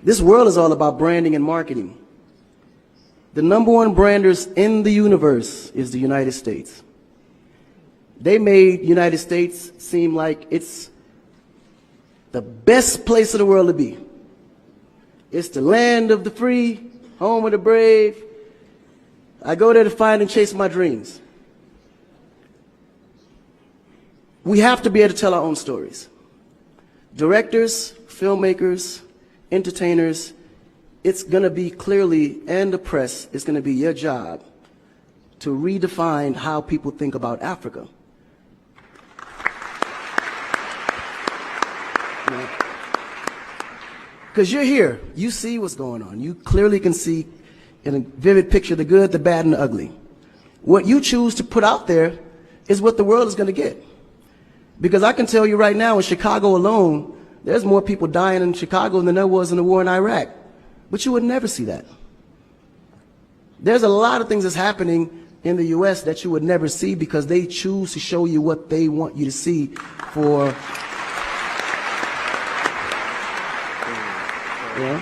This world is all about branding and marketing. The #1 branders in the universe is the United States. They made United States seem like it's the best place in the world to be. It's the land of the free, home of the brave. I go there to find and chase my dreams. We have to be able to tell our own stories. Directors, filmmakers, entertainers, it's going to be clearly, and the press, it's going to be your job to redefine how people think about Africa. Because you're here, you see what's going on. You clearly can see in a vivid picture the good, the bad, and the ugly. What you choose to put out there is what the world is going to get. Because I can tell you right now, in Chicago alone, there's more people dying in Chicago than there was in the war in Iraq. But you would never see that. There's a lot of things that's happening in the U.S. that you would never see because they choose to show you what they want you to see for... Yeah.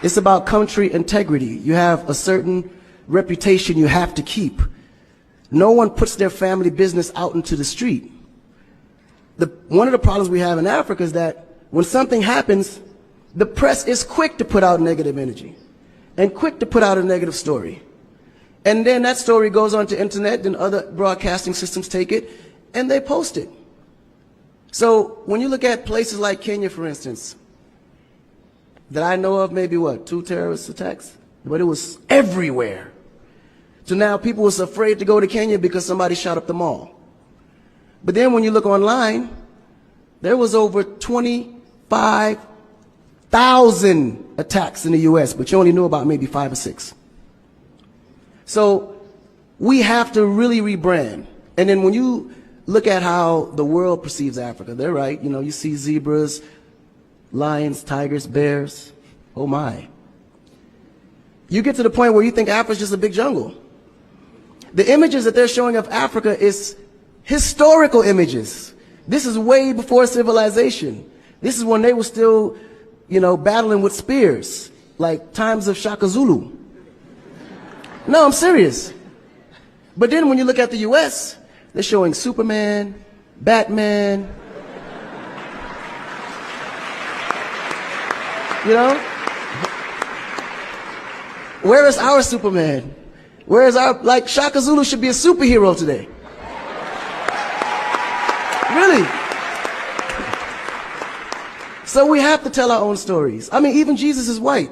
It's about country integrity. You have a certain reputation you have to keep. No one puts their family business out into the street. One of the problems we have in Africa is that when something happens, the press is quick to put out negative energy and quick to put out a negative story. And then that story goes on to internet and other broadcasting systems take it and they post it. So when you look at places like Kenya, for instance, that I know of, maybe what, 2 terrorist attacks? But it was everywhere. So now people was afraid to go to Kenya because somebody shot up the mall. But then when you look online, there was over 25,000 attacks in the U.S., but you only knew about maybe 5 or 6. So we have to really rebrand. And then when you look at how the world perceives Africa, they're right. You know, you see zebras, lions, tigers, bears. Oh my. You get to the point where you think Africa's just a big jungle. The images that they're showing of Africa is historical images. This is way before civilization. This is when they were still, you know, battling with spears, like times of Shaka Zulu. No, I'm serious. But then when you look at the US, they're showing Superman, Batman, you know? Where is our Superman? Where is our, like, Shaka Zulu should be a superhero today. Really? So we have to tell our own stories. I mean, even Jesus is white.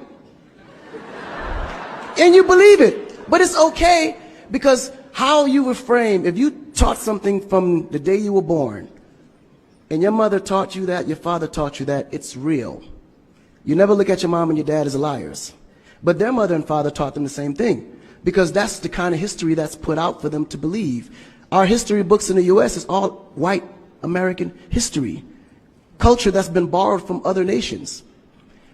And you believe it. But it's okay because how you were framed, if you taught something from the day you were born, and your mother taught you that, your father taught you that, it's real. You never look at your mom and your dad as liars. But their mother and father taught them the same thing because that's the kind of history that's put out for them to believe. Our history books in the U.S. is all white American history, culture that's been borrowed from other nations.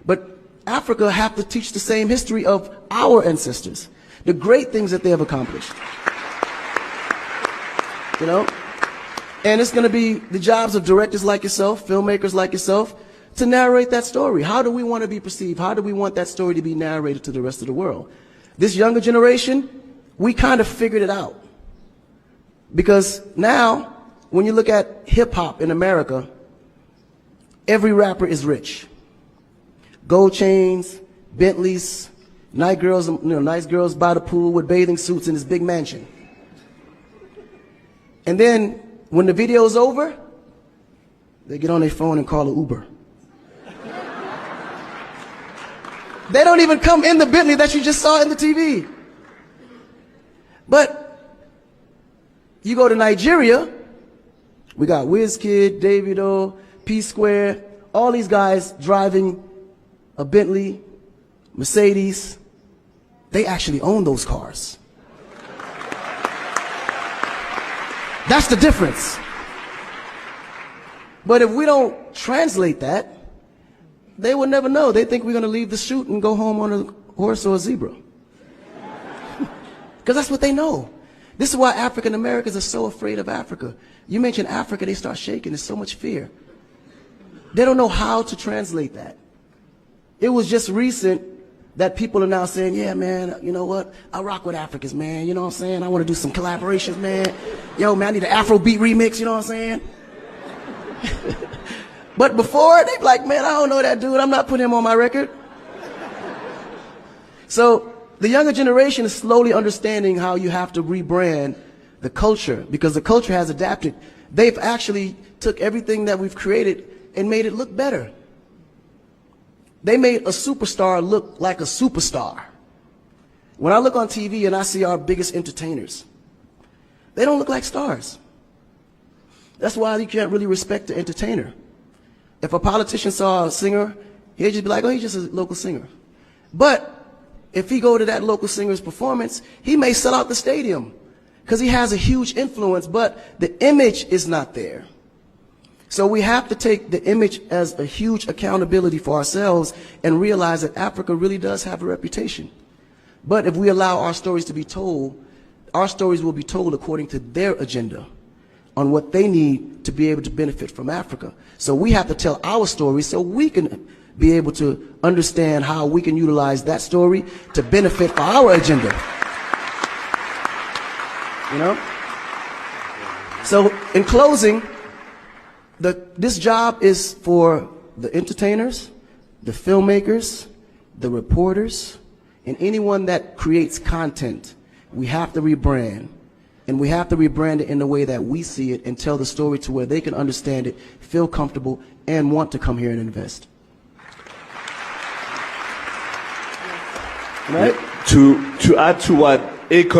But Africa have to teach the same history of our ancestors, the great things that they have accomplished. You know? And it's going to be the jobs of directors like yourself, filmmakers like yourself, to narrate that story. How do we want to be perceived? How do we want that story to be narrated to the rest of the world? This younger generation, we kind of figured it out. Because now, when you look at hip-hop in America, every rapper is rich. Gold chains, Bentleys, nice girls by the pool with bathing suits in this big mansion. And then, when the video's over, they get on their phone and call an Uber. They don't even come in the Bentley that you just saw in the TV. But you go to Nigeria, we got Wizkid, Davido, P-Square, all these guys driving a Bentley, Mercedes. They actually own those cars. That's the difference. But if we don't translate that, they will never know. They think we're going to leave the shoot and go home on a horse or a zebra. Because that's what they know. This is why African Americans are so afraid of Africa. You mention Africa, they start shaking. There's so much fear. They don't know how to translate that. It was just recent that people are now saying, yeah, man, you know what? I rock with Africans, man. You know what I'm saying? I want to do some collaborations, man. Yo, man, I need an Afrobeat remix, you know what I'm saying? But before, they'd be like, man, I don't know that dude. I'm not putting him on my record. So the younger generation is slowly understanding how you have to rebrand the culture, because the culture has adapted. They've actually took everything that we've created and made it look better. They made a superstar look like a superstar. When I look on TV and I see our biggest entertainers, they don't look like stars. That's why you can't really respect the entertainer. If a politician saw a singer, he'd just be like, oh, he's just a local singer. But if he go to that local singer's performance, he may sell out the stadium because he has a huge influence, but the image is not there. So we have to take the image as a huge accountability for ourselves and realize that Africa really does have a reputation. But if we allow our stories to be told, our stories will be told according to their agenda on what they need to be able to benefit from Africa. So we have to tell our story so we can be able to understand how we can utilize that story to benefit for our agenda. You know? So in closing, this job is for the entertainers, the filmmakers, the reporters, and anyone that creates content. We have to rebrand. And we have to rebrand it in the way that we see it and tell the story to where they can understand it, feel comfortable, and want to come here and invest. Right? To add to what Akon